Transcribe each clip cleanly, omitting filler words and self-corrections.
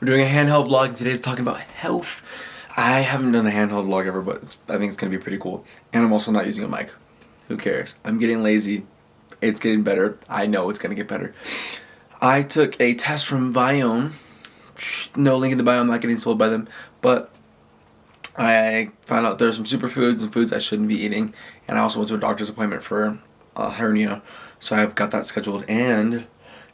We're doing a handheld vlog, and today's talking about health. I haven't done a handheld vlog ever, but I think it's going to be pretty cool. And I'm also not using a mic. Who cares? I'm getting lazy. It's getting better. I know it's going to get better. I took a test from Viome. No link in the bio. I'm not getting sold by them. But I found out there's some superfoods and foods I shouldn't be eating. And I also went to a doctor's appointment for hernia. So I've got that scheduled. And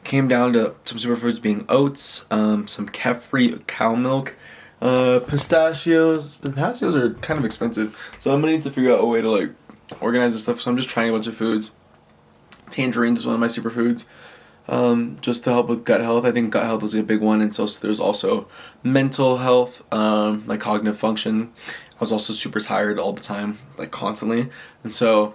came down to some superfoods being oats, some kefir cow milk, pistachios. Pistachios are kind of expensive, so I'm gonna need to figure out a way to like organize this stuff. So I'm just trying a bunch of foods. Tangerines is one of my superfoods, just to help with gut health. I think gut health is a big one, and so there's also mental health, like cognitive function. I was also super tired all the time, like constantly, and so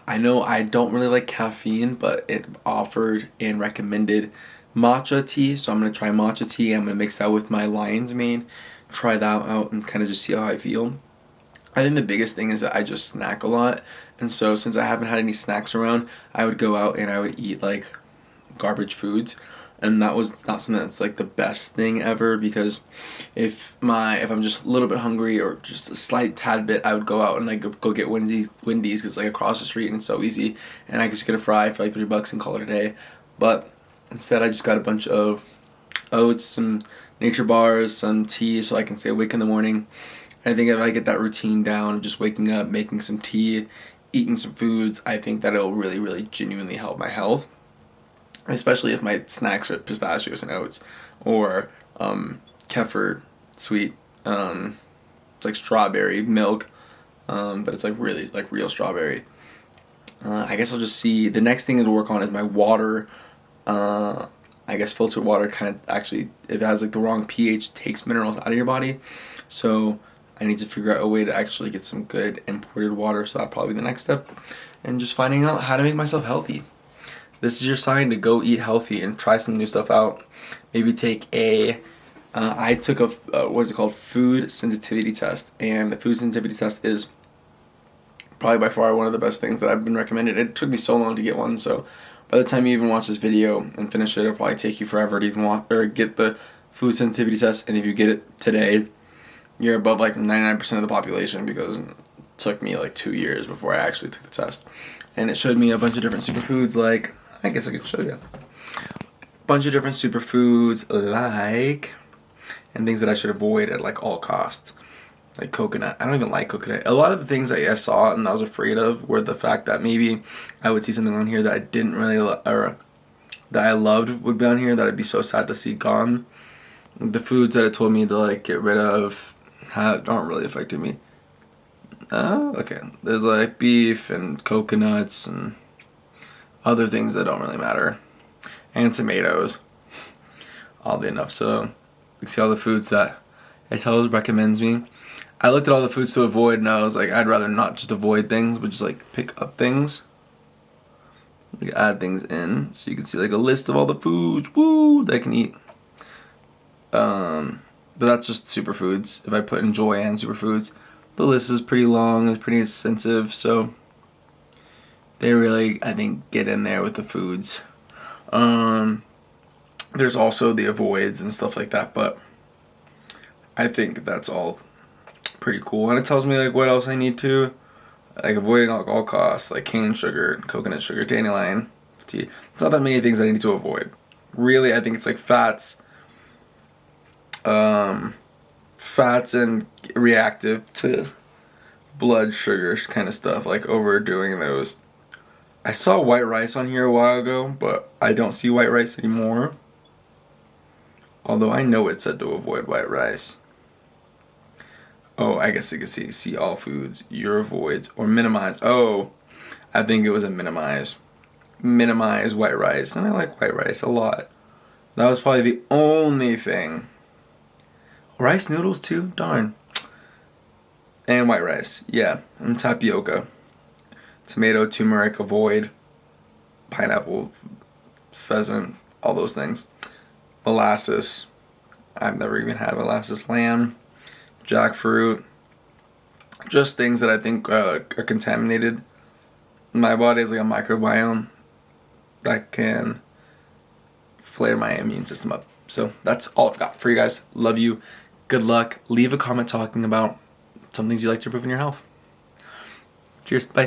I know I don't really like caffeine, but it offered and recommended matcha tea, so I'm going to try matcha tea. I'm going to mix that with my lion's mane, try that out, and kind of just see how I feel. I think the biggest thing is that I just snack a lot, and so since I haven't had any snacks around, I would go out and I would eat like garbage foods, and that was not something that's like the best thing ever, because if I'm just a little bit hungry or just a slight tad bit, I would go out and like go get Wendy's because it's like across the street and it's so easy, and I could just get a fry for like $3 and call it a day. But instead I just got a bunch of oats, some nature bars, some tea so I can stay awake in the morning. And I think if I get that routine down, just waking up, making some tea, eating some foods, I think that it'll really, really genuinely help my health. Especially if my snacks are pistachios and oats, or kefir sweet, it's like strawberry milk, but it's like really like real strawberry. I guess I'll just see. The next thing to work on is my water. I guess filtered water kind of actually, if it has like the wrong pH, takes minerals out of your body. So I need to figure out a way to actually get some good imported water. So that'll probably be the next step, and just finding out how to make myself healthy. This is your sign to go eat healthy and try some new stuff out. Maybe take I took a, what's it called, food sensitivity test. And the food sensitivity test is probably by far one of the best things that I've been recommended. It took me so long to get one, so by the time you even watch this video and finish it, it'll probably take you forever to even get the food sensitivity test. And if you get it today, you're above like 99% of the population, because it took me like 2 years before I actually took the test. And it showed me a bunch of different superfoods, like, I guess I could show you. Bunch of different superfoods, like, and things that I should avoid at like all costs. Like coconut. I don't even like coconut. A lot of the things that I saw and I was afraid of were the fact that maybe I would see something on here that I didn't really or that I loved would be on here that I'd be so sad to see gone. The foods that it told me to like get rid of aren't really affecting me. Okay. There's like beef and coconuts and other things that don't really matter, and tomatoes, oddly enough. So you see all the foods that it recommends me. I looked at all the foods to avoid, and I was like, I'd rather not just avoid things, but just like pick up things, like add things in, so you can see like a list of all the foods that I can eat. But that's just superfoods. If I put enjoy and superfoods, the list is pretty long, it's pretty extensive, so they really, I think, get in there with the foods. There's also the avoids and stuff like that, but I think that's all pretty cool. And it tells me like what else I need to, like avoiding at all costs, like cane sugar, coconut sugar, dandelion tea. It's not that many things I need to avoid. Really, I think it's like fats and reactive to blood sugar kind of stuff, like overdoing those. I saw white rice on here a while ago, but I don't see white rice anymore. Although I know it said to avoid white rice. Oh, I guess you can see all foods, your avoids, or minimize. Oh, I think it was a minimize. Minimize white rice, and I like white rice a lot. That was probably the only thing. Rice noodles too? Darn. And white rice, yeah, and tapioca. Tomato, turmeric, avoid. Pineapple, pheasant, all those things. Molasses. I've never even had molasses. Lamb, jackfruit. Just things that I think are contaminated. My body is like a microbiome that can flare my immune system up So that's all I've got for you guys. Love you. Good luck. Leave a comment talking about some things you like to improve in your health. Cheers. Bye.